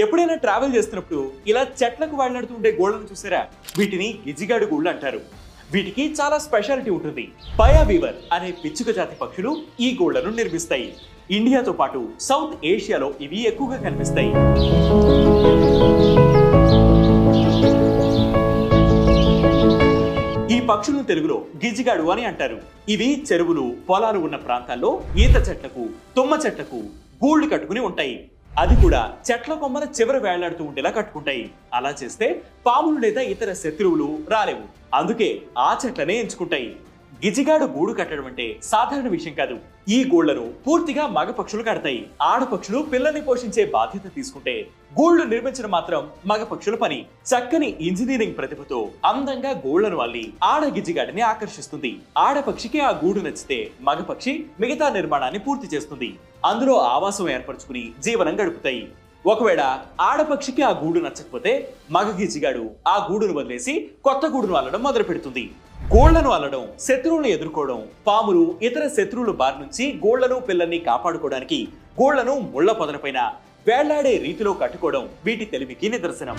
ఎప్పుడైనా ట్రావెల్ చేస్తున్నప్పుడు ఇలా చెట్లకు వేలాడుతుండే గోళ్లను చూసారా? వీటిని గిజిగాడు గూళ్ళు అంటారు. వీటికి చాలా స్పెషాలిటీ ఉంటుంది. పయా వీవర్ అనే పిచ్చుక జాతి పక్షులు ఈ గోళ్లను నిర్మిస్తాయి. ఇండియాతో పాటు సౌత్ ఏషియాలో ఇవి ఎక్కువగా కనిపిస్తాయి. ఈ పక్షులను తెలుగులో గిజిగాడు అని అంటారు. ఇవి చెరువులు, పొలాలు ఉన్న ప్రాంతాల్లో ఈత చెట్లకు, తుమ్మ చెట్లకు గూళ్లు కట్టుకుని ఉంటాయి. అది కూడా చెట్ల కొమ్మల చివర వేలాడుతూ ఉండేలా కట్టుకుంటాయి. అలా చేస్తే పాములు లేదా ఇతర శత్రువులు రాలేవు. అందుకే ఆ చెట్లనే ఎంచుకుంటాయి. గిజిగాడు గూడు కట్టడం అంటే సాధారణ విషయం కాదు. ఈ గూళ్లను పూర్తిగా మగ పక్షులు కడతాయి. ఆడపక్షులు పిల్లల్ని పోషించే బాధ్యత తీసుకుంటే గూళ్లు నిర్మించడం మాత్రం మగ పక్షుల పని. చక్కని ఇంజనీరింగ్ ప్రతిభతో అందంగా గూళ్లను అల్లి ఆడ గిజిగాడిని ఆకర్షిస్తుంది. ఆడపక్షికి ఆ గూడు నచ్చితే మగపక్షి మిగతా నిర్మాణాన్ని పూర్తి చేస్తుంది. అందులో ఆవాసం ఏర్పరచుకుని జీవనం గడుపుతాయి. ఒకవేళ ఆడపక్షికి ఆ గూడు నచ్చకపోతే మగ గిజిగాడు ఆ గూడును వదిలేసి కొత్త గూడును అల్లడం మొదలు పెడుతుంది. గోళ్లను అల్లడం, శత్రువులను ఎదుర్కోవడం, పాములు ఇతర శత్రువుల బారి నుంచి గోళ్లను పిల్లల్ని కాపాడుకోవడానికి గోళ్లను ముళ్ల పొదలపైన వేళ్లాడే రీతిలో కట్టుకోవడం వీటి తెలివికి నిదర్శనం.